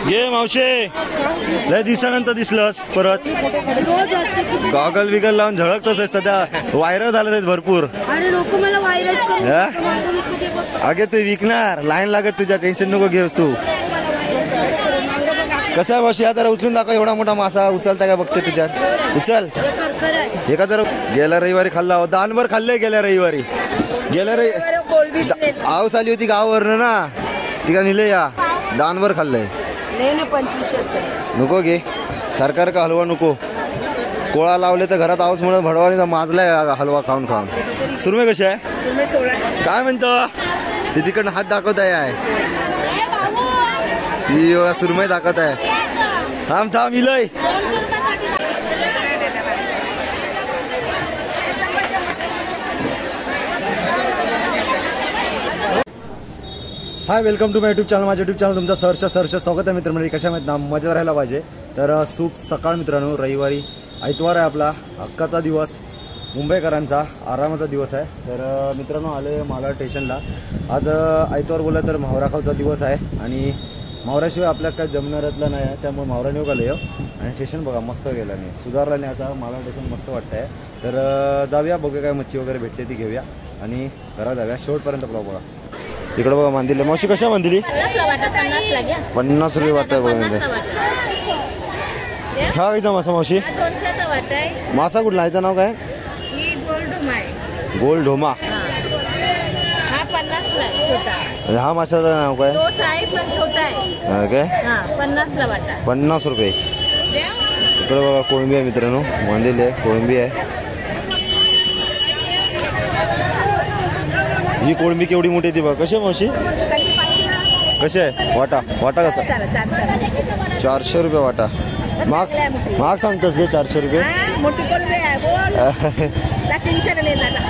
ये मावशे लय दिवसानंतर दिसलंस परत. गॉगल बिगल लावून झळकतोस सध्या. व्हायरल झालं ते भरपूर. अगे तू विकणार लाईन लागत तुझ्या. टेन्शन नको घेऊस तू. कसं आहे मावशी जरा उचलून दाखव. एवढा मोठा मासा उचलता काय बघते तुझ्यात. उचल एका जरा. गेल्या रविवारी खाल्ला दानभर खाल्लंय. गेल्या रविवारी आऊस आली होती गावावरनं ना. ती का नेले या दानभर खाल्लंय. नको घे सरकार का हलवा नको. कोळा लावले तर घरात आऊस म्हणून भडवानी माजलाय हलवा खाऊन खाऊन. सुरमे कशी आहे काय म्हणतो ती. तिकडनं हात दाखवत आहे ती. सुरमई दाखवत आहे. थांब थांब इलय. Hi welcome to my YouTube channel. माझ्या यूट्यूब चॅनल तुमचं सहर्ष स्वागत आहे मित्रमंडळी. कशा माहिती ना मजेत राहायला पाहिजे. तर शुभ सकाळ मित्रांनो. रविवारी आयतवार आहे आपला हक्काचा दिवस. मुंबईकरांचा आरामाचा दिवस आहे. तर मित्रांनो आले मालाड स्टेशनला. आज आयतवार बोलला तर म्हावराखावचा दिवस आहे आणि म्हावऱ्याशिवाय आपल्याला काय जमणाऱ्यातलं नाही आहे. त्यामुळे म्हावरा नेऊ आलं आणि स्टेशन बघा मस्त गेला नाही सुधारला नाही. आता मालाड स्टेशन मस्त वाटतं आहे. तर जाऊया बघूया काय मच्छी वगैरे भेटते ती घेऊया आणि घरात जाऊया. शेवटपर्यंत ब्लॉग बघा. इकडे बघा मांदिली. मावशी कशा मांदिली 50 रुपये वाटतं बघा. हा कायचा मासा मावशी. मासा कुठला ह्याचं नाव काय. गोल्ड ढोमा. हा माशाचं नाव काय काय 50 रुपये. इकडे बघा कोळंबी आहे मित्रांनो. मांदिली आहे कोळंबी आहे. ही कोळंबी केवढी मोठी ती बघा. कशी आहे मावशी कशी आहे. वाटा वाटा कसा 400 रुपये वाटा. महाग सांगतोस गे 400 रुपये.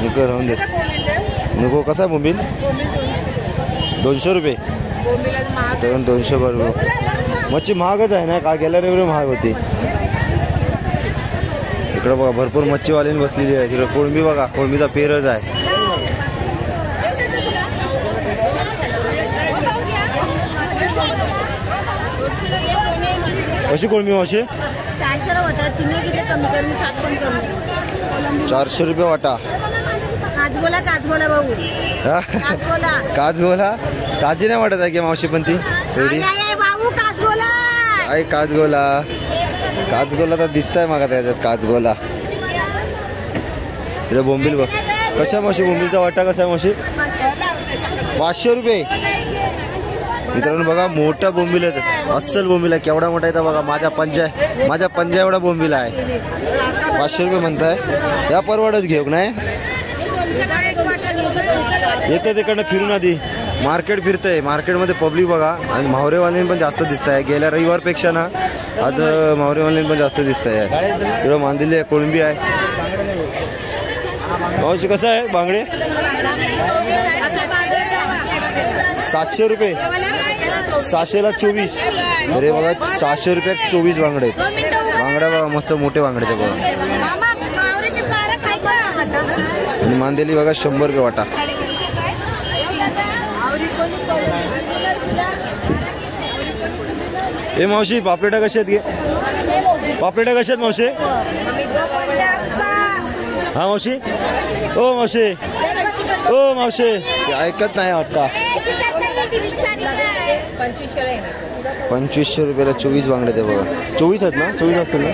नको राहून देत नको. कसा आहे मोबाईल 200 रुपये. तर 200 बरोबर. मच्छी महागच आहे ना. का गेल्या रविवारी महाग होती. इकडं बघा भरपूर मच्छीवालीन बसलेली आहे. तिकडे कोळंबी बघा. कोळंबीचा पेरच आहे. कशी कोळंबी मावशी 400 रुपये वाटा. काजगोला ताजी नाही वाटत आहे की मावशी पण ती थोडी आहे. काजगोला तर दिसत आहे मागा त्याच्यात काजगोला. इकडे बोंबील बघ कशा मावशी. बोंबीलचा वाटा कसा आहे मावशी 500 रुपये. मित्रांनो बघा मोठा बोंबील आहे. अस्सल बोंबील आहे. केवढा मोठा आहे बघा. माझ्या पंजा एवढा बोंबील आहे. 500 रुपये म्हणताय. या परवडत घेऊ नाही. येते तिकडनं फिरून आधी मार्केट फिरतंय. मार्केटमध्ये पब्लिक बघा आणि म्हावरेवाले पण जास्त दिसत आहे. गेल्या रविवारपेक्षा ना आज म्हावरेवाले पण जास्त दिसत आहे. इकडं मांदिली आहे कोळंबी आहे. मावशी कसं आहे बांगडे 700 रुपये. 700ला 24. अरे बघा 600 रुपयात 24 बांगडे आहेत. बांगड्या बघा मस्त मोठे बांगडे ते बघा. आणि मांदेली बघा 100 रुपये वाटा. ए मावशी पापलेटा कशा आहेत गे. पापलेटा कशा आहेत मावशी. हा मावशी. ओ मावशी ओ मावशी ऐकत नाही वाटता. 2500 रुपयाला 24 बांगडे ते बघा. 24 आहेत ना 24 असतील ना.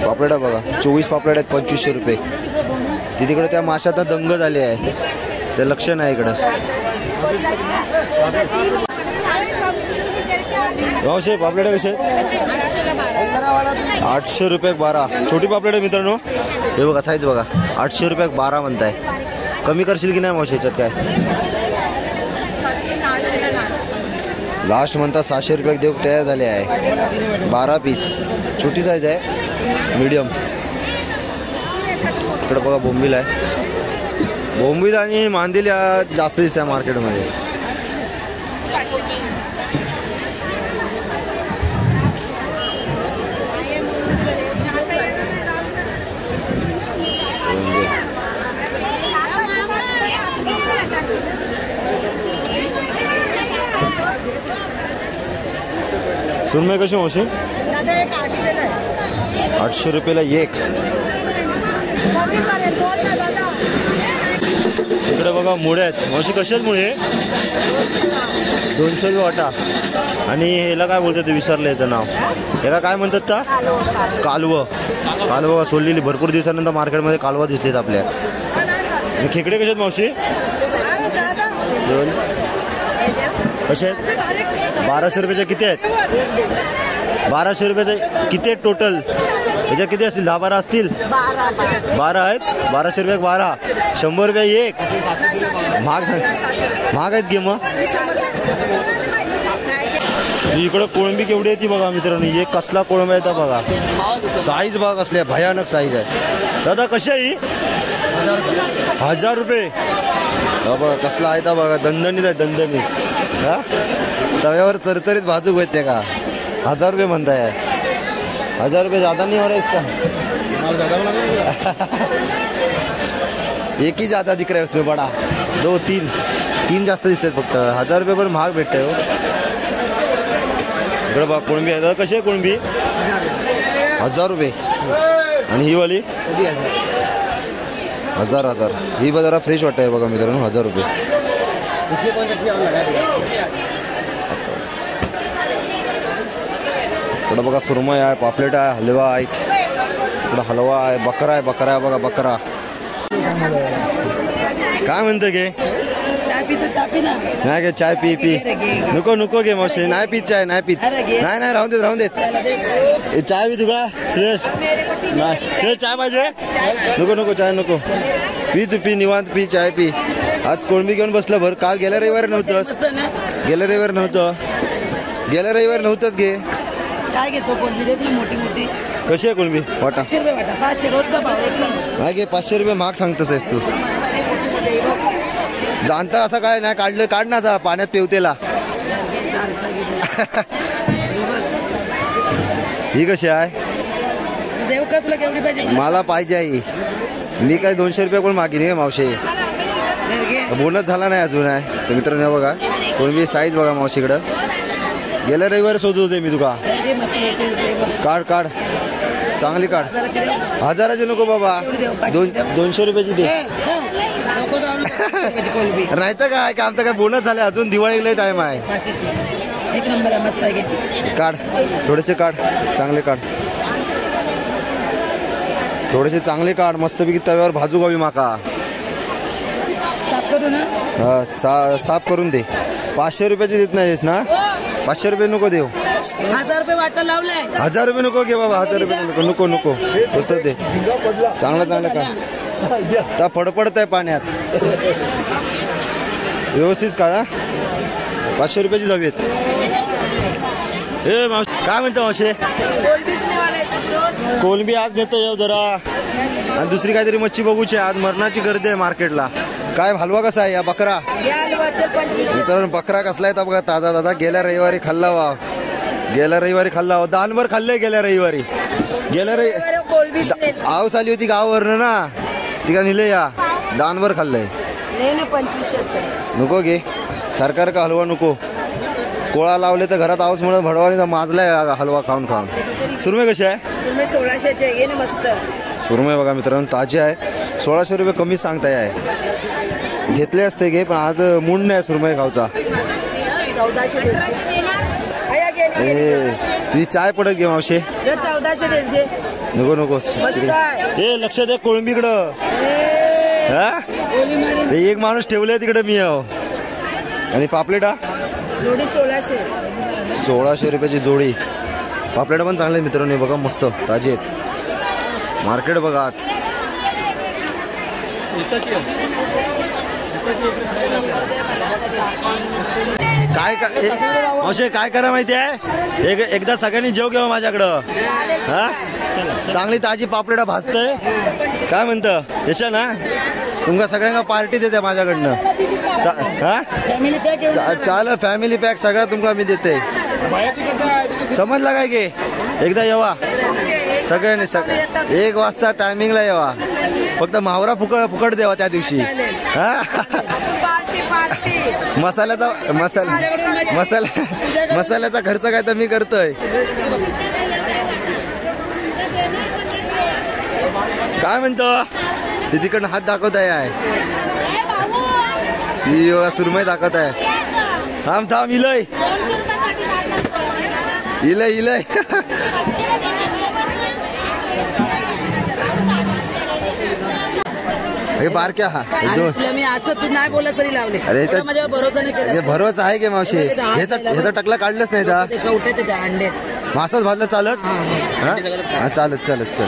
पापलेटा बघा 24 पापलेट आहेत 2500 रुपये. ती तिकडे त्या माशात दंग झाले आहे. ते लक्ष नाही इकडं. मावशी पापलेटा कसे आहेत 800 रुपये 12. छोटी पापलेट आहे मित्रांनो. हे बघा साईज बघा 800 रुपये 12 म्हणताय. कमी करशील की नाही मावशी याच्यात काय. लास्ट म्हणता 600 रुपये देऊ तयार झाले आहे. 12 पीस. छोटी साईज आहे मीडियम. इकडे बघा बोंबील आहे. बोंबील आणि मांदेली जास्त दिसत आहे मार्केटमध्ये. सुरमई कशी मावशी? दादा एक 800 आहे. 800 रुपयाला एक. कमी करेल, बोल ना दादा. इकडे बघा मुळे आहेत. मावशी कशात मुळे? 200 रुपये वाटा. आणि ह्याला काय बोलतात ते विसरलं याचं नाव. ह्याला काय म्हणतात का? कालवं. कालवं सोडलेली भरपूर दिवसानंतर मार्केटमध्ये कालवा दिसलेत आपल्या. खेकडे कशात मावशी? कसे आहेत? 1200 रुपयाचे किती आहेत? 1200 रुपयाचे किती आहेत टोटल? त्याच्या किती असतील? 10-12 असतील. 12 आहेत. 1200 रुपये 12. 100 रुपये एक. महाग आहेत गे मग. इकडं कोळंबी केवढी आहे ती बघा मित्रांनो. एक कसला कोळंबा येतात बघा. साईज बघा कसली आहे, भयानक साईज आहे. दादा कशी आहे ही? 1000 रुपये. बघा कसला आहे तर बघा. दणदणीत आहे दणदणीत. हा तव्यावर चरचरीत भाजूक होते का? 1000 रुपये म्हणताय. 1000 रुपये ज्यादा नहीं हो रहा इसका. एक ही ज्यादा दिख रहा है उसमें बड़ा. 2-3 जास्त दिसत फक्त. 1000 रुपये पण महाग भेटतंय हो. इकडे बघा कोळंबी आहे. कशी आहे कोळंबी? 1000 रुपये. आणि ही वाली 1000. ही बघा जरा फ्रेश वाटत आहे बघा मित्रांनो. 1000 रुपये. इकडं बघा सुरमई आहे, पापलेट आहे, हलवा आहे. इकडं हलवा आहे, बकरा आहे. बकरा आहे बघा बकरा. काय म्हणतं गे? नाही गे चाय पी. नको घे मावशी. नाही पीत चाय. नाही पीत. नाही राहून देत. चाय पी तुका श्रेयस? नाही श्रेयस चाय पाहिजे? नको चाय नको. पी निवांत पी. चाय पी. आज कोळंबी घेऊन बसलं भर. काल गेल्या रविवारी नव्हतंच. गेल्या रविवारी नव्हतंच घे. काय घेतो कोळंबी? देतील मोठी. कशी आहे कोळंबी? वाटा 500 रुपये वाटा. 500 रोजचा भाव. नाही घे 500 रुपये महाग सांगतस आहेस तू. जाणता असं काय नाही काढलं. काढ ना असा पाण्यात पेवतेला. ही कशी आहे? देव का तुला केवढी पाहिजे? मला पाहिजे आहे. मी काय 200 रुपये पण मागिन मावशी. बोनस झाला नाही अजून आहे. तर मित्रांनो बघा कोळंबी साईज बघा मावशीकडं. गेल्या रविवारी शोधत होते मी तुका. काढ चांगली काढ. 1000ची नको बाबा. 200 रुपयाची दे. नाही तर काय आमचा काय बोनस झालं अजून. दिवाळीला टाइम आहे. एक नंबर आहे मस्त आहे. काढ थोडेसे काढ. चांगले काढ. थोडेसे चांगले काढ. मस्तपैकी तव्यावर भाजू गावी माका. साफ करू ना? हा साफ करून दे. 500 रुपयाची देत नाहीस ना? 500 रुपये नको देऊ. 1000 रुपये वाटा लावलाय. 1000 रुपये नको घे बाबा. 1000 रुपये नको पुस्तक दे. चांगलं का फडफडत आहे पाण्यात. व्यवस्थित काढा. 500 रुपयाची जाऊयात. ए मावशी काय म्हणतो मावशी? कोलंबी आज नेतो येऊ जरा. आणि दुसरी काहीतरी मच्छी बघूची. आज मरणाची गर्दी आहे मार्केटला. काय हलवा कसा आहे या बकरा? मित्रांनो बकरा कसला आहे बघा. ताजा गेल्या रविवारी खाल्ला वा. दानभर खाल्लंय गेल्या रविवारी. आवस आली होती गावावरनं ना. ती का नेले या दानभर खाल्लंय. नको घे. सरकार का हलवा नको. कोळा लावले तर घरात आवस म्हणून भडवानी माजलाय हलवा खाऊन. सुरमई कशी आहे? 1600 मस्त. सुरमई बघा मित्रांनो ताजी आहे. 1600 रुपये कमी सांगताय आहे. घेतले असते घे पण आज मूड नाही सुरमई खाऊचा. 1400. तुझी चाय पडत घे मावशी. 1400 घे. नको ए लक्ष दे कोळंबीकडं. एक माणूस ठेवलाय तिकडे मी. आणि पापलेटा जोडी 1600 रुपयाची जोडी. पापलेटा पण चांगले मित्रांनो बघा मस्त ताजे आहेत. मार्केट बघा आज. काय मावशी काय करा माहिती आहे? एकदा सगळ्यांनी जेव घ्यावं माझ्याकडं. हा चांगली ताजी पापलेटा भाजतय. काय म्हणतं यशा ना? तुमका सगळ्यांना पार्टी देते माझ्याकडनं. चाल फॅमिली पॅक सगळा तुमका मी देते. समजला काय गे? एकदा येवा सगळ्यांनी. 1 वाजता टायमिंगला येवा. फक्त मावरा फुकट देवा त्या दिवशी. हा मसाल्याचा खर्च काय तर मी करतोय. काय म्हणतो ते तिकडनं हात दाखवत आहे. ती सुरमई दाखवत आहे. थांब थांब इलय इलय इलय. हे बारक्या हा मी असं तू नाही बोलत तरी लावले. अरे माझ्यावर भरोसा नाही केला. भरोसा आहे की मावशी. ह्याचा टकला काढलंच नाही का अंडे मासाच भाजलं चालत. हा चालत चालत चल.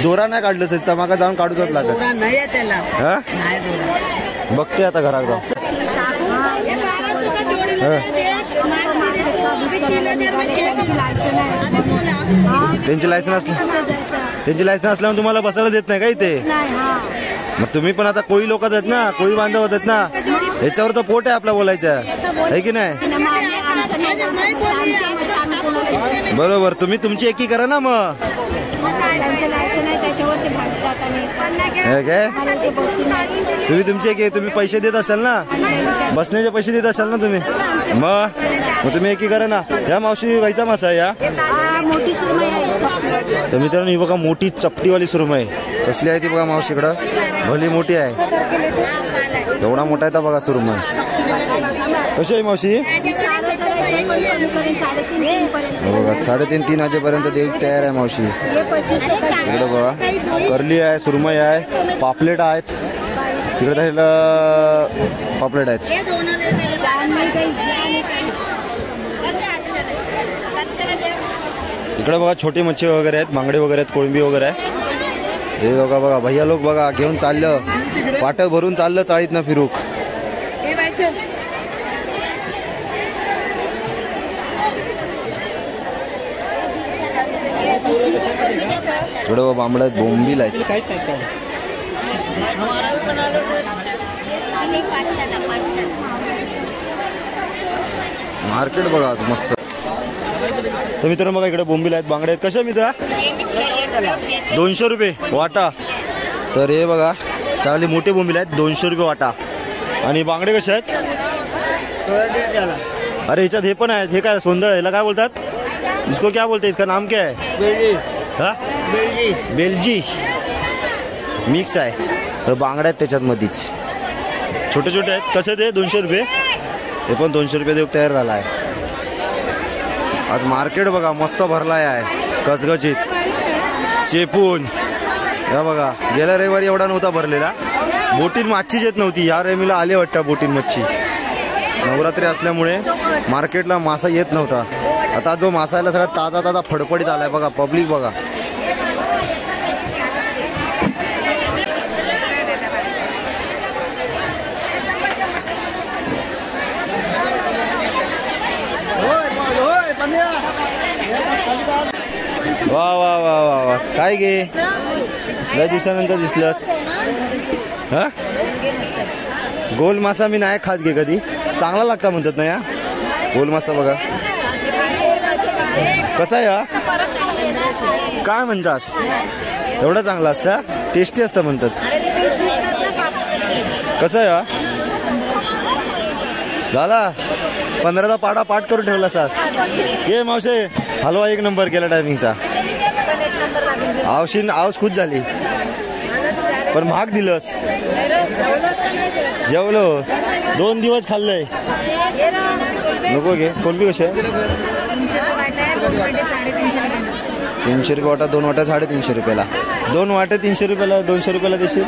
दोरा नाही काढलंच तर मागा जाऊन काढूच लागत नाही त्याला. बघते आता घरात जाऊ. त्यांची लायसन असल्यावर तुम्हाला बसायला देत नाही का इथे. मग तुम्ही पण आता कोळी लोकच आहेत ना, कोळी बांधव आहेत ना. याच्यावर तर पोट आहे आपला बोलायचं आहे की नाही. बरोबर. तुम्ही तुमची एकी करा ना मग. काय तुम्ही तुमचे एकी तुम्ही पैसे देत असाल ना, बसण्याचे पैसे देत असाल ना तुम्ही. मग तुम्ही एकी करा ना. या मावशी व्हायचा मासा आहे या. तर मित्रांनो ही बघा मोठी चपटीवाली सुरमई कसली आहे ती बघा मावशीकडं. भली मोठी आहे. एवढा मोठा आहे तर बघा सुरमई. कशी आहे मावशी. बघा 3:30 वाजेपर्यंत देऊ तयार आहे मावशी. इकडे बघा करली आहे, सुरमई आहे, पापलेट आहेत. तिकडे राहिलं पापलेट आहेत. इकडे बघा छोटी मच्छी वगैरे आहेत, बांगडे वगैरे आहेत, कोळंबी वगैरे आहे. हे बघा बघा भैया लोक बघा घेऊन चाललं, पाट भरून चाललं चाळीत ना फिरूक. थोडं बांबड आहेत, बोंबील आहेत. मार्केट बघा आज मस्त. तर मित्रांनो बघा इकडे बोंबील आहेत, बांगडे आहेत. कशा मित्रा 200 रुपये वाटा. तर हे बघा चांगली मोठे बोंबील आहेत, 200 रुपये वाटा. आणि बांगडे कसे आहेत. अरे ह्याच्यात हे पण आहेत. हे काय सोंदळ ह्याला काय बोलतात. इसको क्या बोलते, इसका नाम क्या है. हा बेलजी मिक्स आहे. तर बांगड्या आहेत त्याच्यात मधीच छोटे छोटे आहेत. कसे ते 200 रुपये. हे पण 200 रुपये देऊ तयार झाला आहे. आज मार्केट बघा मस्त भरलाय आहे, कचकचित चेपून. या बघा गेल्या रविवारी एवढा नव्हता भरलेला. बोटीन मच्छीच येत नव्हती. या रविवारीला आले वाटतं बोटीन मच्छी. नवरात्री असल्यामुळे मार्केटला मासा येत नव्हता. आता जो मासा आहे सगळा ताजा ताजा फडफडीत आलाय बघा. पब्लिक बघा. वा वा वा वा वा. काय गे लय दिवसानंतर दिसलंस. हा गोल मासा मी नाही खात गे कधी. चांगला लागता म्हणतात ना या गोल मासा. बघा कसा आहे हा. काय म्हणतास. एवढा चांगला असता, टेस्टी असतं म्हणतात. कसं आहे हा. झाला 15चा पाडा पाठ करून ठेवला सास. ये मावशे हलवा 1 नंबर केला टायमिंगचा. आवश खुश झाली पण महाग दिलंस. जेवलो 2 दिवस खाल्लंय. नको घे. कोलबी कशी आहे. 300 रुपये वाटा. 2 वाट्या 350 रुपयाला. 2 वाट्या 300 रुपयाला. 200 रुपयाला देशील.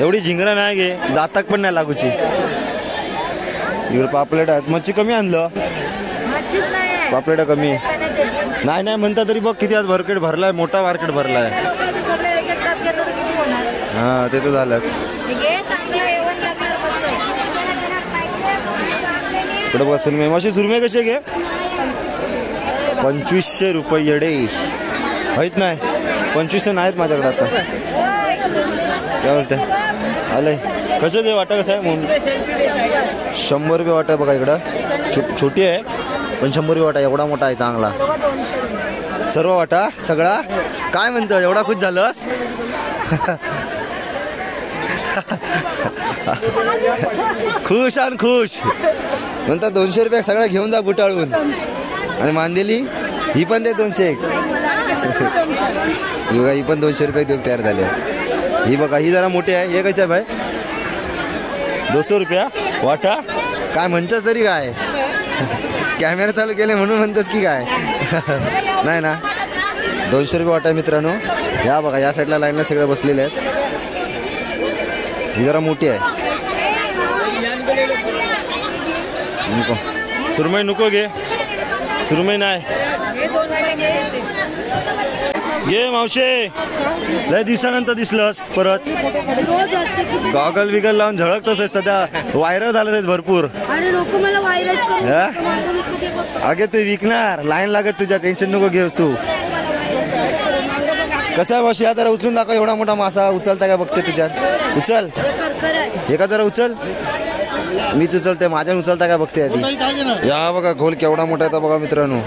एवढी झिंगरा नाही गे. दाताक पण नाही लागूची. इकडे पापलेट आहेत. मच्छी कमी आणलं. पापलेट कमी नाही नाही म्हणता तरी बघ किती आज मार्केट भरलाय. मोठा मार्केट भरलाय. हा ते तर झालंच. इकडे बघा सुरमई. मावशी सुरमई कशी घे. 2500 रुपये येडे आहेत. नाही 2500 नाहीत माझ्याकडे आता. काय बोलते आलंय. कसं दे वाटा. कसं आहे 100 रुपये वाटा. बघा इकडं छोटी आहे पण 100 रुपये वाटा. एवढा मोठा आहे चांगला. सर्व वाटा सगळा. काय म्हणतो एवढा खुश झालंस. खुश आणि खुश म्हणतात 200 रुपये सगळं घेऊन जा बुटाळून. आणि मांदेली ही पण दे 200. ही बघा ही पण 200 रुपये देऊन तयार झाले. ही बघा ही जरा मोठी आहे. हे कशी आहे भाई? 200 रुपया वाटा. काय म्हणतात तरी काय? कॅमेरा चालू केले म्हणून म्हणतात की काय? नाही ना, 200 रुपये वाटा मित्रांनो. या बघा या साईडला लाईनला सगळे बसलेले आहेत. ही जरा मोठी आहे. नको सुरमई नको घे, सुरमई नाही घे मावशे. लय दिवसानंतर दिसलंस परत. गॉगल बिगल लावून झळकतोस आहे सध्या. व्हायरल झालं भरपूर. अगे तू विकणार, लाईन लागत तुझ्या. टेन्शन नको घेऊस तू. कसं आहे मावशी? जरा उचलून दाखव. एवढा मोठा मासा उचलता काय बघते तुझ्यात. उचल एका जरा उचल. मीच उचलते, माझ्या उचलता काय बघते आधी. या बघा घोल केवढा मोठा आहे बघा मित्रांनो.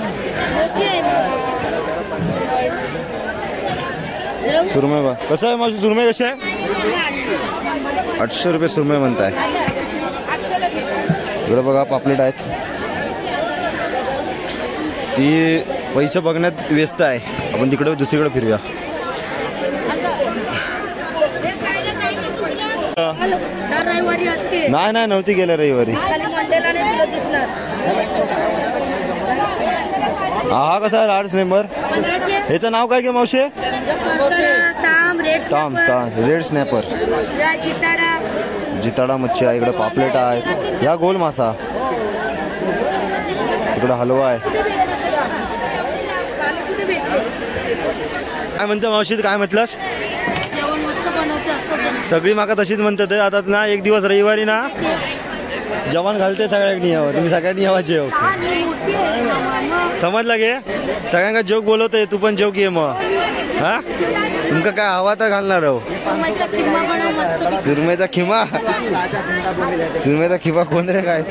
सुरमई बघा कसं आहे मावशी? सुरमई कशी आहे? 800 रुपये सुरमई म्हणताय. इकडे बघा पापलेट आहेत. ती पैसे बघण्यात व्यस्त आहे. आपण तिकडे दुसरीकडे फिरूया. नाही नाही नव्हती गेल्या रविवारी. हा कसा आहे? Arts member. ह्याचं नाव काय घे मावशे? ताम ताम रेड स्नॅपर. जिताडा मच्छी आहे. इकडे पापलेट आहे. या गोल मासा. तिकडे हलवा आहे. काय म्हणतो मावशी? काय म्हटलंस? सगळी माका तशीच म्हणतात. आता ना एक दिवस रविवारी ना जेवण घालते सगळ्यांनी यावं. तुम्ही सगळ्यांनी यावा जेव. समजला गे? सगळ्यांना जेव बोलवतोय. तू पण जेव घे मग. हा तुमका काय हवा तर घालणार आहो. सुरमईचा खिमा. सुरमईचा खिमा कोण रे? काय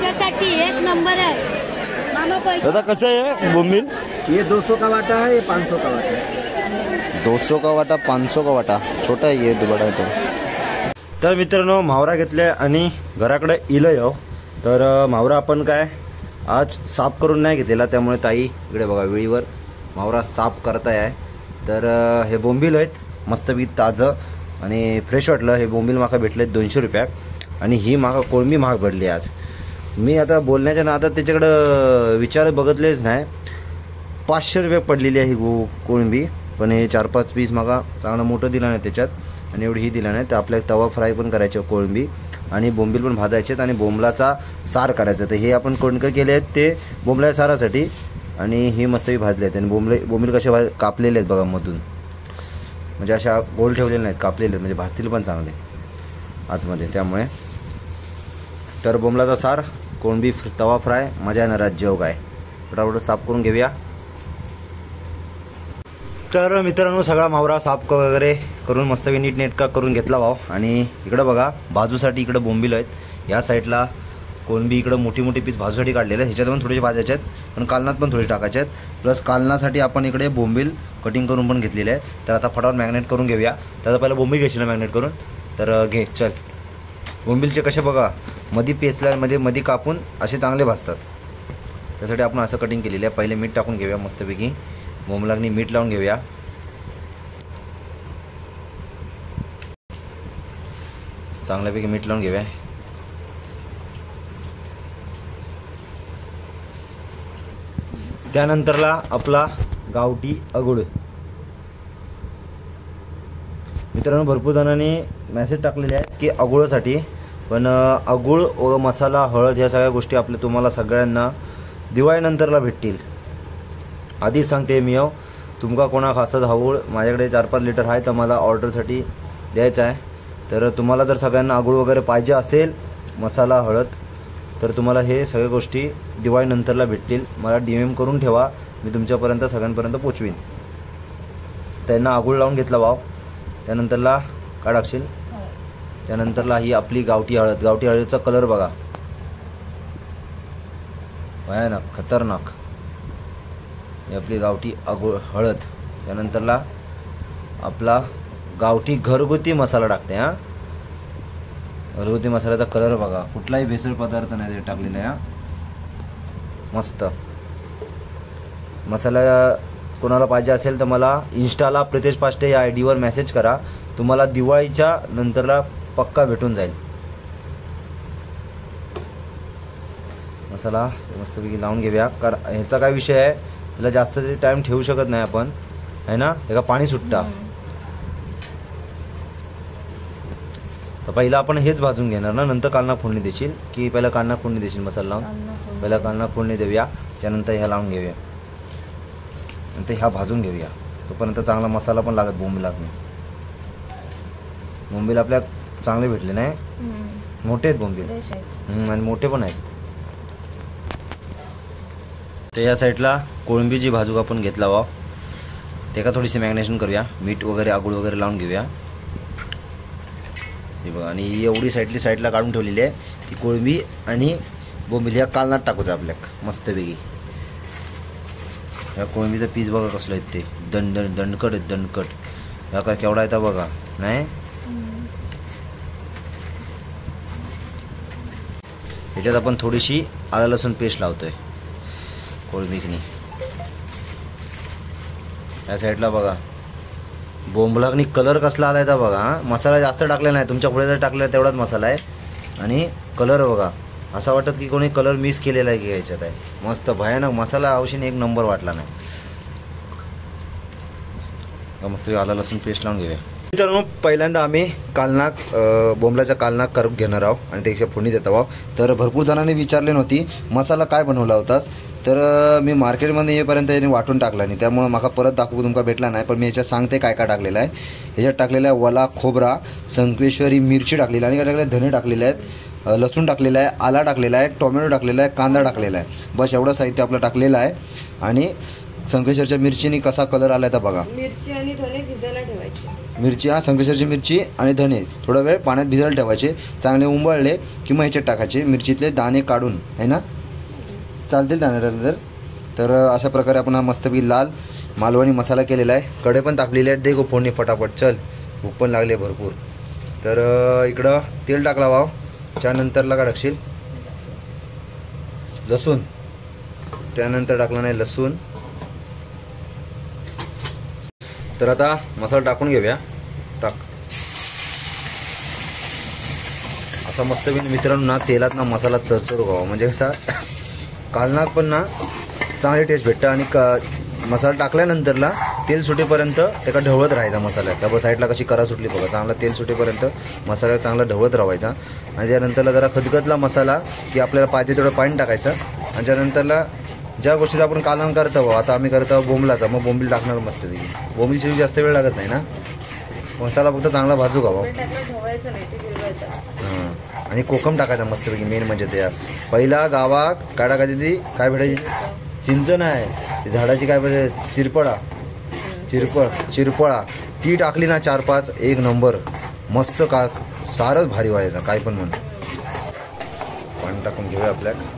दादा कसं आहे बोंबील? ये 200 का वाटा है, ये 500 का वाटा है. 200 का वाटा 500 का वाटा. छोटा आहे ये बडा आहे तो. तर मित्रांनो मावरा घेतले आणि घराकडे इलं येऊ. तर मावरा आपण काय आज साफ करून नाही घेतलेला, त्यामुळे ताई इकडे बघा वेळीवर मावरा साफ करताय आहे. तर हे बोंबील आहेत मस्तपैकी ताजं आणि फ्रेश वाटलं. हे बोंबील माका भेटले 200 रुपयात आणि ही माका कोळंबी महाग पडली आज. मी आता बोलण्याच्या नादात त्याच्याकडं विचार बघितलेच नाही. 500 रुपये पडलेली आहे ही कोळंबी. पण हे 4-5 पीस मागा चांगलं मोठं दिलं नाही त्याच्यात आणि एवढी ही दिला नाही. तर आपल्या तवा फ्राय पण करायचे कोळंबी आणि बोंबील पण भाजायचे आणि बोंबलाचा सार करायचा. तर हे आपण कोणकं केले आहेत ते बोंबला सारासाठी आणि ही मस्तही भाजले आहेत. आणि बोंबील कसे कापलेले आहेत बघा मधून, म्हणजे अशा गोल ठेवलेले नाहीत, कापलेले आहेत म्हणजे भाजतील पण चांगले आतमध्ये. त्यामुळे तर बोंबलाचा सार कोळंबी तवा फ्राय मजा येणार आज जेव काय. फटाफट साफ करून घेऊया. तर मित्रांनो सगळा मावरा साफ वगैरे करून मस्तपैकी नीटनेटका करून घेतला भाव. आणि इकडं बघा बाजूसाठी इकडं बोंबील आहेत. या साईडला कोळंबी इकडं मोठी मोठी पीस भाजूसाठी काढलेले आहेत. ह्याच्यात पण थोडेसे भाजायचे आहेत पण कालनात पण थोडे टाकायचे आहेत. प्लस कालनासाठी आपण इकडे बोंबील कटिंग करून पण घेतलेले आहे. तर आता फटाफट मॅग्नेट करून घेऊया. त्याचा पहिला बोंबील घ्यायची ना मॅग्नेट करून. तर घे चल. बोंबीलचे कसे बघा मधी पेसल्यामध्ये मधी कापून असे चांगले भाजतात. त्यासाठी आपण असं कटिंग केलेलं आहे. पहिले मीठ टाकून घेऊया मस्तपैकी. बोंबलागनी मीठ लावून घेऊया. चांगल्यापैकी मीठ लावून घेऊया. त्यानंतरला आपला गावठी अगुळ. मित्रांनो भरपूर जणांनी मेसेज टाकलेले आहेत की अगुळसाठी, पण अगुळ व मसाला हळद ह्या सगळ्या गोष्टी आपल्या तुम्हाला सगळ्यांना दिवाळीनंतरला भेटतील. आधीच सांगते मी तुमका कोणा खासत अगुळ माझ्याकडे 4-5 लिटर आहे तर मला ऑर्डरसाठी द्यायचं आहे. तर तुम्हाला जर सगळ्यांना अगुळ वगैरे पाहिजे असेल मसाला हळद तर तुम्हाला हे सगळ्या गोष्टी दिवाळीनंतरला भेटतील. मला DM करून ठेवा, मी तुमच्यापर्यंत सगळ्यांपर्यंत पोचवीन. त्यांना अगुळ लावून घेतला भाव. त्यानंतरला काय टाकशील? त्यानंतरला ही आपली गावठी हळद. गावठी हळदीचा कलर बघा भयानक खतरनाक. ही आपली गावठी हळद. त्यानंतरला आपला गावठी घरगुती मसाला टाकते. हां घरगुती मसाल्याचा कलर बघा, कुठलाही भेसळ पदार्थ नाही ते टाकलेला आहे. मस्त मसाला कोणाला पाहिजे असेल तर मला इंस्टाला प्रितेश पाष्टे या ID वर मेसेज करा. तुम्हाला दिवाळीच्या नंतरला पक्का भेटून जाईल. मसाला मस्तपैकी लावून घेऊया. कारण ह्याचा काय विषय आहे, त्याला जास्त टाइम ठेवू शकत नाही आपण, आहे ना. एका पाणी सुट्टा. तर पहिला आपण हेच भाजून घेणार ना, नंतर कालना फोडणी देशील की पहिला कालना फोडणी देशील मसाला लावून? पहिला कालना फोडणी देऊया, त्यानंतर ह्या लावून घेऊया, नंतर ह्या भाजून घेऊया. तोपर्यंत चांगला मसाला पण लागत. बोंबील लागणे, बोंबील आपल्या चांगले भेटले नाही, मोठे आहेत बोंबील आणि मोठे पण आहेत. तर या साईडला कोळंबीची भाजूक आपण घेतला वा, ते का थोडीशी मॅग्नेशन करूया, मीठ वगैरे आगूळ वगैरे लावून घेऊया. हे बघा, आणि ही एवढी साईडला काढून ठेवलेली आहे ती कोळंबी आणि बोंबील ह्या कालनात टाकूया आपल्याक मस्तपैकी. या कोळंबीचं पीस बघा कसलं आहेत ते, दणकट आहेत, दणकट. ह्या काय केवढा येतात बघा. नाही ह्याच्यात आपण थोडीशी आलं लसूण पेस्ट लावतोय कोळंबीकनी. या साईडला बघा बोंबलाकनी कलर कसला आलाय तर बघा. मसाला जास्त टाकलेला नाही, तुमच्या पुढे जर टाकलेला तेवढाच मसाला आहे. आणि कलर बघा, असं वाटत की कोणी कलर मिक्स केलेला आहे की ह्याच्यात आहे. मस्त भयानक मसाला, औषधी एक नंबर वाटला नाही. मस्त आलं लसूण पेस्ट लावून घेऊया. मित्रांनो, पहिल्यांदा आम्ही कालनाक बोंबलाच्या कालनाक करून घेणार आहोत आणि त्याच्या फोडणी देत आहोत. तर भरपूर जणांनी विचारले नव्हती मसाला काय बनवला होतास, तर मी मार्केटमध्ये येईपर्यंत याने वाटून टाकला नाही, त्यामुळे मला परत दाखवू तुमका भेटला नाही. पण मी याच्यात सांगते काय काय टाकलेलं आहे. ह्याच्यात टाकलेलं आहे वला खोबरा, संकेश्वरी मिरची टाकलेली आहे, आणि काय टाकलेलं धने टाकलेले आहेत, लसूण टाकलेला आहे, आला टाकलेला आहे, टोमॅटो टाकलेला आहे, कांदा टाकलेला आहे. बस एवढं साहित्य आपलं टाकलेलं आहे. आणि संकेश्वरच्या मिरचीने कसा कलर आला तर बघा. मिरची आणि धने भिजायला ठेवायचे. मिरची, संकेश्वरची मिरची आणि धने थोडा वेळ पाण्यात भिजायला ठेवायचे. चांगले उंबळले की मग ह्याच्यात टाकायचे, मिरचीतले दाणे काढून, आहे ना. चालतील दाणे तर अशा प्रकारे आपण हा मस्तपैकी लाल मालवणी मसाला केलेला आहे. कडे पण टाकलेले आहेत. दे गो फोडणी फटाफट, चल भूक पण लागली भरपूर. तर इकडं तेल टाकला वाव, त्यानंतरला काय टाकशील? लसूण, त्यानंतर टाकला नाही लसूण. तर आता मसाला टाकून घेऊया. टाक. असा मस्तपैकी मित्रांनो ना तेलात ना मसाला चरचर व्हावा, म्हणजे कसा कालनाक पण ना चांगली टेस्ट भेटतं. आणि मसाला टाकल्यानंतरला तेल सुटेपर्यंत त्याला ढवळत राहायचा मसाला. त्या साईडला कशी करा सुटली बघा, चांगला तेल सुटेपर्यंत मसाला चांगला ढवळत राहायचा. आणि त्यानंतरला जरा खदखदला मसाला की आपल्याला पाहिजे तेवढं पाणी टाकायचं. आणि त्यानंतरला ज्या गोष्टीचा आपण कालवण करत आहोत, आता आम्ही करत आहोत बोंबलाचा, मग बोंबील टाकणार मस्तपैकी. बोंबील शिवाय जास्त वेळ लागत नाही ना, मसाला फक्त चांगला भाजू घावा. हां, आणि कोकम टाकायचा मस्तपैकी. मेन म्हणजे त्या पहिला गावा काय टाकायची ती काय भेटायची, चिंच नाही झाडाची काय पाहिजे, चिरपळा ती टाकली ना 4-5 एक नंबर मस्त. का सारच भारी व्हायचा, काय पण म्हण. पाणी टाकून घेऊया आपल्याला.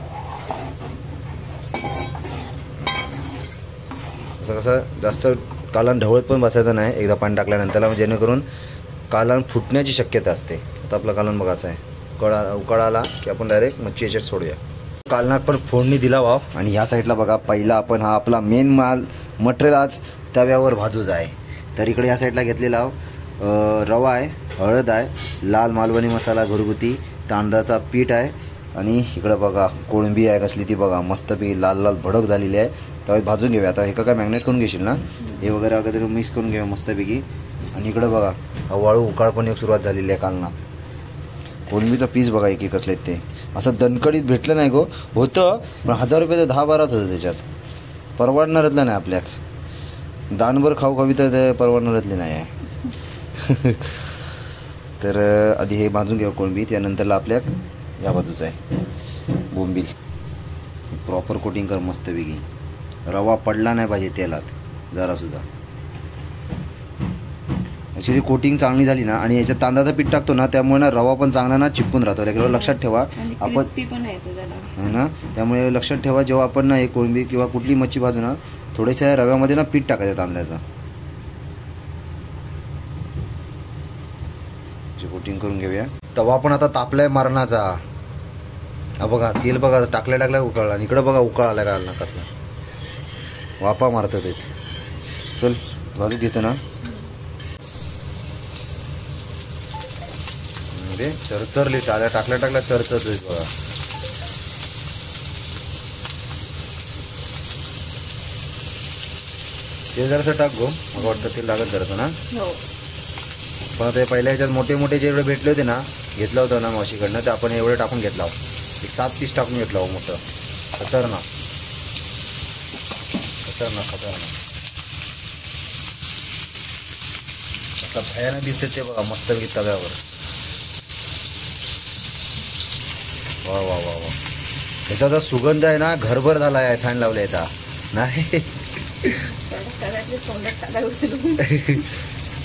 असं कसं जास्त कालवण ढवळत पण बसायचं नाही एकदा पाणी टाकल्यानंतर, जेणेकरून कालवण फुटण्याची शक्यता असते. आता आपलं कालवण बघा असं आहे, उकाळा आला की आपण डायरेक्ट मच्छी याच्यात सोडूया. कालनात पण फोडणी दिला वाव. आणि ह्या साईडला बघा पहिला आपण हा आपला मेन माल मटेरियल आज तव्यावर भाजूच आहे. तर इकडे या साईडला घेतलेला रवा आहे, हळद आहे, लाल मालवणी मसाला घरगुती, तांदळाचा पीठ आहे, आणि इकडं बघा कोळंबी आहे कसली ती बघा मस्तपैकी लाल लाल भडक झालेली आहे. तव्यात भाजून घेऊया. आता हे काय मॅग्नेट करून घेशील ना, हे वगैरे वगैरे मिक्स करून घेऊया मस्तपैकी. आणि इकडं बघा वाळू उकाळ पण एक सुरुवात झालेली आहे कालना. कोळंबीचा पीस बघा एक कसले ते असं दणकडीत भेटलं नाही गो, होतं पण 1000 रुपये तर 10-12 होतं त्याच्यात. परवडणारतलं नाही आपल्याक, दानभर खाऊ तर ते परवडणारतले नाही आहे. तर आधी हे भाजून घेऊ कोळंबी, त्यानंतरला आपल्याक या बाजूचं आहे बोंबील. प्रॉपर कोटिंग कर मस्तपैकी. रवा पडला नाही पाहिजे तेलात जरासुद्धा. ॲक्च्युली कोटिंग चांगली झाली ना, आणि याच्यात तांदळाचं पीठ टाकतो ना, त्यामुळे ना रवा पण चांगला ना चिपकून राहतो. त्याकडे लक्षात ठेवा आपण, है ना. त्यामुळे लक्षात ठेवा जेव्हा आपण ना हे कोळंबी किंवा कुठली मच्छी भाजू ना, थोड्याशा रव्यामध्ये ना पीठ टाकायचं तांदळाचं. कोटिंग करून घेऊया. तवा पण आता तापलाय मरणाचा. हा बघा तेल बघा टाकल्या उकळला आणि इकडं बघा उकळ आला का कसला वापा मारतं ते. चल बाजू घेतो ना रे चरचरली टाकल्या चरचरली बघा. ते जरासं टाक गो मला वाटतं ते लागत जरासं ना. पण आता पहिल्या ह्याच्यात मोठे जेवढे भेटले होते ना घेतलं होतं ना मावशीकडनं ते आपण एवढे टाकून घेतला. एक 7 पीस टाकून घेतला मोठं. खतरनाक आता भयानक दिसते ते बघा मस्त तव्यावर. वा वा वा वा त्याचा जो सुगंध आहे ना घरभर झाला आहे. फॅन लावला येता नाही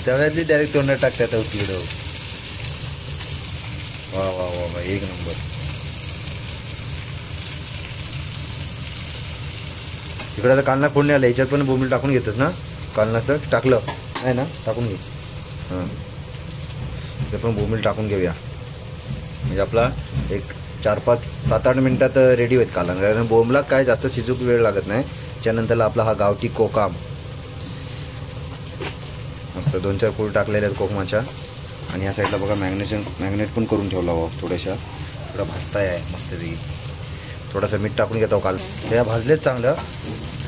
तव्यातली डायरेक्ट तोंडात टाकतात उचलून. वा वा वा वा एक नंबर. इकडे आता कालना फोडणी आलं याच्यात पण बोंबील टाकून घेतच ना. कालनाचं टाकलं नाही ना टाकून घे. हां ते पण बोंबील टाकून घेऊया म्हणजे आपला एक 4-5-7-8 मिनिटात रेडी होईल कालना. कारण बोंबला काय जास्त शिजूक वेळ लागत नाही. त्यानंतरला आपला हा गावठी कोकम मस्त 2-4 कूळ टाकलेल्या आहेत कोकमाच्या. आणि ह्या साईडला बघा मॅग्नेट पण करून ठेवला हो थोड्याशा. थोडा भाजताय आहे मस्तपैकी. थोडंसं मीठ टाकून घेतो काल त्या भाजलेच चांगलं.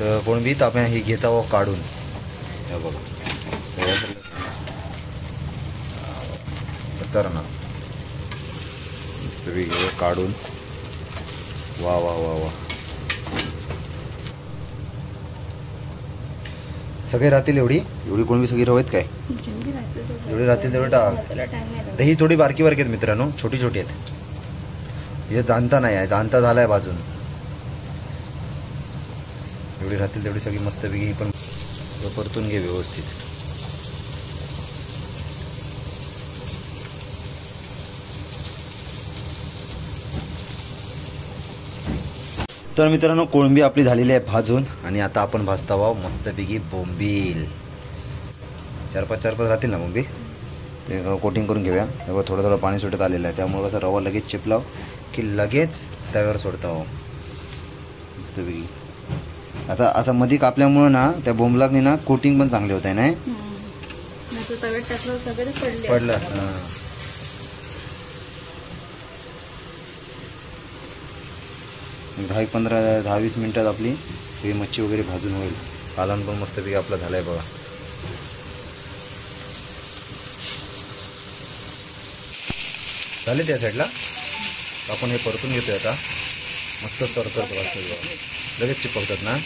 तर कोण बी आपण हे घेता काढून हे बघा तर ना मस्तपैकी काढून. वा वा वा वा सगळे राहतील एवढी कोण बी सगळी रवत काय एवढी राहतील तेवढे टाक. ही थोडी बारकी आहेत मित्रांनो छोटी आहेत. हे जाणता नाही आहे जाणता झालाय भाजून. एवढी राहतील तेवढी सगळी मस्तपैकी पण परतून घे व्यवस्थित. तर मित्रांनो कोळंबी आपली झालेली आहे भाजून आणि आता आपण भाजता आहोत मस्तपैकी बोंबील. 4-5 राहतील ना बोंबील ते कोटिंग करून घेऊया. तेव्हा थोडं पाणी सुटत आलेलं आहे त्यामुळे कसं रवा लगेच चिपलाव की लगेच तव्यावर सोडता हो मस्तपैकी. आता असं मध्ये कापल्यामुळं ना त्या बोंबलानी ना कोटिंग पण चांगले होत आहे नाही पडलं. हां 10-15-20 मिनिटात आपली ही मच्छी वगैरे भाजून होईल. कालवण पण मस्तपैकी आपला झालाय बघा. झाले त्या साईडला आपण हे परतून घेतोय आता मस्त चरचरत लगेच चिपकतात ना.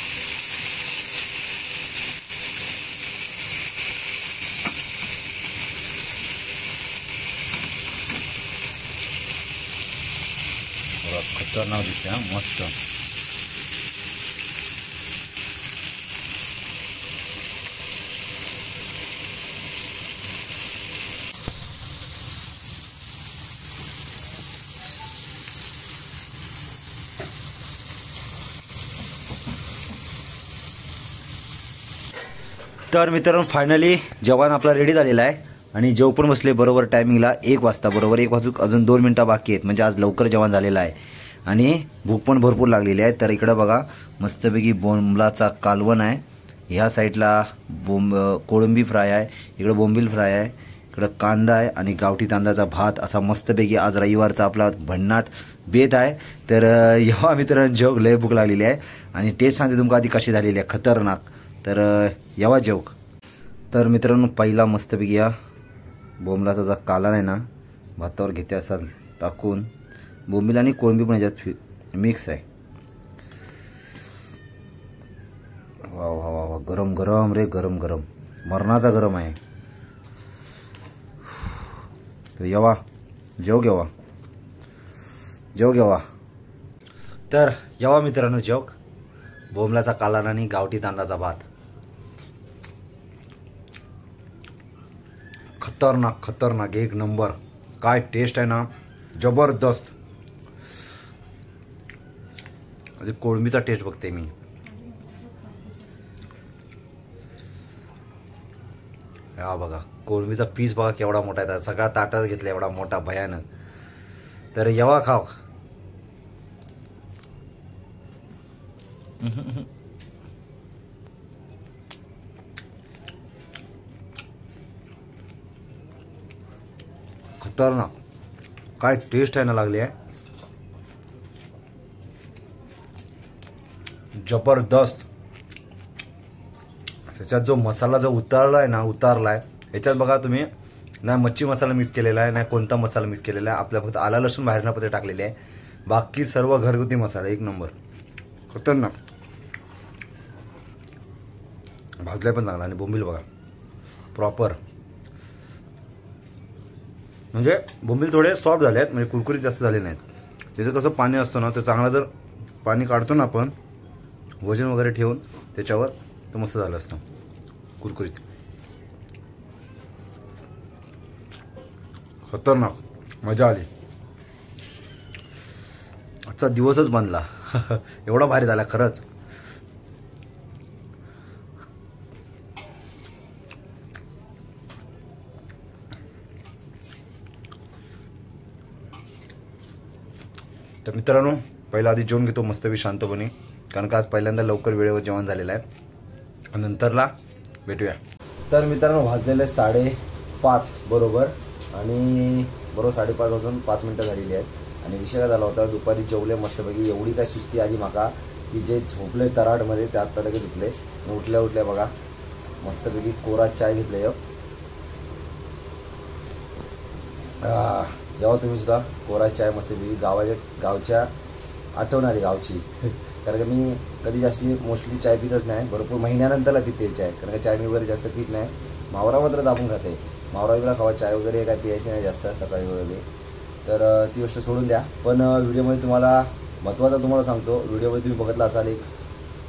खतरनाक दिसते हा मस्त. तर मित्रांनो फायनली जेवण आपला रेडी झालेला आहे आणि जेव पण बसले बरोबर टायमिंगला 1 वाजता. बरोबर 1 वाजून अजून 2 मिनटं बाकी आहेत म्हणजे आज लवकर जेवण झालेलं आहे आणि भूक पण भरपूर लागलेली आहे. तर इकडं बघा मस्तपैकी बोंबलाचा कालवण आहे. ह्या साईडला कोळंबी फ्राय आहे. इकडं बोंबील फ्राय आहे. इकडं कांदा आहे आणि गावठी तांदळाचा भात असा मस्तपैकी आज रविवारचा आपला भन्नाट बेत आहे. तर जेव्हा मित्रांनो जेवक लय भूक लागलेली आहे आणि टेस्ट सांगते तुमका आधी कशी झालेली आहे खतरनाक. तर यावा जेवक. तर मित्रांनो पहिला मस्तपैकी या बोंबलाचा जो कालवण आहे ना भातावर घेते असाल टाकून. बोंबील आणि कोळंबी पण याच्यात मिक्स आहे. वा वा वा वा गरम गरम रे गरम गरम मरणाचा गरम आहे. तर येवा जेव घेवा. तर येवा मित्रांनो जेवक. बोंबलाचा कालवण आणि गावठी तांदळाचा भात खतरनाक 1 नंबर. काय टेस्ट आहे ना जबरदस्त. आधी कोळंबीचा टेस्ट बघते मी. हा बघा कोळंबीचा पीस बघा केवढा मोठा आहे. सगळा ताटात घेतला एवढा मोठा भयानक. तर येवा खाव. खतरनाक काय टेस्ट आहे ना लागली आहे. जबरदस्त. त्याच्यात जो मसाला जो उतारलाय ह्याच्यात बघा तुम्ही, नाही मच्छी मसाला मिक्स केलेला आहे, नाही कोणता मसाला मिक्स केलेला आहे. आपल्या फक्त आला लसूण बाहेरनं पत्ते टाकलेले आहे. बाकी सर्व घरगुती मसाला एक नंबर. खतरनाक. भाजलाय पण चांगला. आणि बोंबील बघा प्रॉपर, म्हणजे बोंबील थोडे सॉफ्ट झाले आहेत, म्हणजे कुरकुरीत जास्त झाले नाहीत. त्याचं कसं पाणी असतं ना, तर चांगला जर पाणी काढतो ना आपण वजन वगैरे ठेवून त्याच्यावर, तर मस्त झालं असतं कुरकुरीत. खतरनाक. मजा आली. आजचा दिवसच बनला. एवढा भारी झाला खरंच. तर मित्रांनो, पहिला आधी जेवून घेतो मस्तपैकी शांतपणे, कारण का आज पहिल्यांदा लवकर वेळेवर जेवण झालेलं आहे. आणि नंतरला भेटूया. तर मित्रांनो, वाजलेले 5:30 बरोबर. आणि बरोबर 5:30 वाजून 5 मिनटं झालेली आहेत. आणि विषय काय झाला होता, दुपारी जेवले मस्तपैकी. एवढी काय सुस्ती आली माका की जे झोपले तराडमध्ये ते आत्ता लगेच उठले. उठल्या बघा मस्तपैकी कोरा चाय घेतले. जेव्हा तुम्ही सुद्धा कोरा चाय मस्तपैकी गावच्या आठवणारी गावची. कारण का मी कधी जास्त मोस्टली चाय पितच नाही, भरपूर महिन्यानंतरला पिते चाय. कारण का चाय मी वगैरे जास्त पित नाही. मावरा मात्र दाबून खाते. मावरा बिवरा खावा, चाय वगैरे काय पियायची नाही जास्त सकाळी वगैरे. तर ती गोष्ट सोडून द्या. पण व्हिडिओमध्ये तुम्हाला महत्त्वाचं तुम्हाला सांगतो, व्हिडिओमध्ये तुम्ही बघितलं असाल एक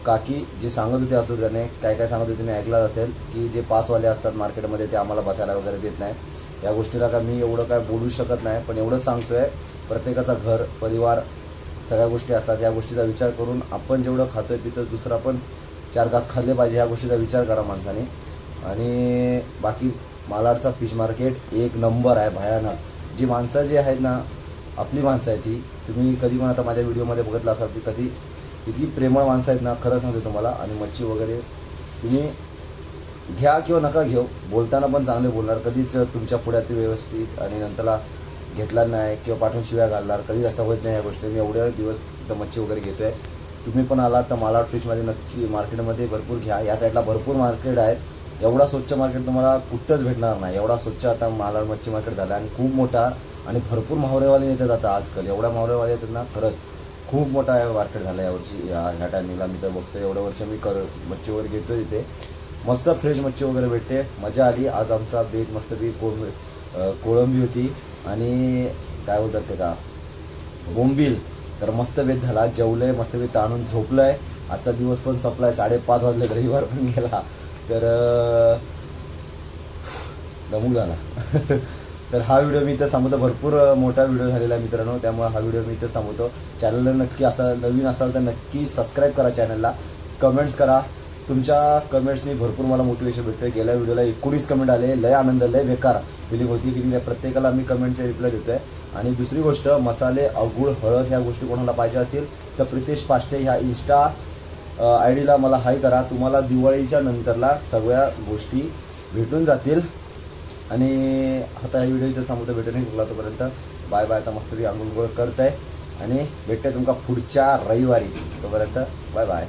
काकी जे सांगत होते आतुरतेने, काय सांगत होते तुम्ही ऐकलं असेल की जे पासवाले असतात मार्केटमध्ये ते आम्हाला बसायला वगैरे देत नाही. या गोष्टीला का मी एवढं काय बोलू शकत नाही, पण एवढंच सांगतोय, प्रत्येकाचा घर परिवार सगळ्या गोष्टी असतात. या गोष्टीचा विचार करून आपण जेवढं खातोय पितोय दुसरा पण 4 घास खाल्ले पाहिजे, ह्या गोष्टीचा विचार करा माणसाने. आणि बाकी मालाडचा फिश मार्केट एक नंबर आहे, भयानक. जी माणसं जी आहेत ना, आपली माणसं आहेत ती, तुम्ही कधी पण आता माझ्या व्हिडिओमध्ये बघितलं असाल की कधी किती प्रेमळ माणसं आहेत ना, खरंच सांगते तुम्हाला. आणि मच्छी वगैरे तुम्ही घ्या किंवा नका घेऊ, बोलताना पण चांगले बोलणार. कधीच तुमच्या पुढ्यात व्यवस्थित आणि नंतरला घेतला नाही किंवा पाठवून शिव्या घालणार, कधीच असं होत नाही. या गोष्टी मी एवढे दिवस तर मच्छी वगैरे घेतोय. तुम्ही पण आला तर मालाड फिशमध्ये नक्की मार्केटमध्ये भरपूर घ्या. या साईडला भरपूर मार्केट आहेत. एवढा स्वच्छ मार्केट तुम्हाला कुठंच भेटणार नाही. एवढा स्वच्छ आता मालाड मच्छी मार्केट झाला आणि खूप मोठा. आणि भरपूर मावरेवाले येतात आता आजकाल. एवढ्या मावरेवाले येतात ना, खरंच खूप मोठा मार्केट झाला यावर्षी. ह्या टायमिंगला मी तर बघतो, एवढ्या वर्ष मी मच्छी वगैरे घेतोय तिथे. मस्त फ्रेश मच्छी वगैरे भेटते. मजा आली. आज आमचा बेत मस्तपैकी कोळंबी होती आणि काय बोलतात ते का बोंबील. तर मस्त बेत झाला. जेवलंय मस्तपैकी, ताणून झोपलंय. आजचा दिवस पण संपलाय. 5:30 वाजले, रविवार पण गेला. तर दमूक झाला. तर हा व्हिडिओ मी इथंच थांबवतो. भरपूर मोठा व्हिडिओ झालेला आहे मित्रांनो, त्यामुळे हा व्हिडिओ मी इथंच थांबवतो. चॅनलला नक्की असा नवीन असाल तर नक्की सबस्क्राईब करा चॅनलला. कमेंट्स करा. तुमच्या कमेंट्सनी भरपूर मला मोटिवेशन भेटतोय. गेल्या व्हिडिओला 19 कमेंट आले. लय आनंद, लय बेकार फिलिंग होती की प्रत्येकाला मी कमेंटचे रिप्लाय देतोय. आणि दुसरी गोष्ट, मसाले अगूळ हळद ह्या गोष्टी कोणाला पाहिजे असतील तर प्रितेश पाष्टे ह्या इंस्टा ID मला हाय करा. तुम्हाला दिवाळीच्या नंतरला सगळ्या गोष्टी भेटून जातील. आणि आता या व्हिडिओ इथं थांबवतो. भेटून नाही तोपर्यंत बाय बाय. आता मस्तपैकी आंघोळ करत आहे आणि भेटते तुमका पुढच्या रविवारी. तोपर्यंत बाय बाय.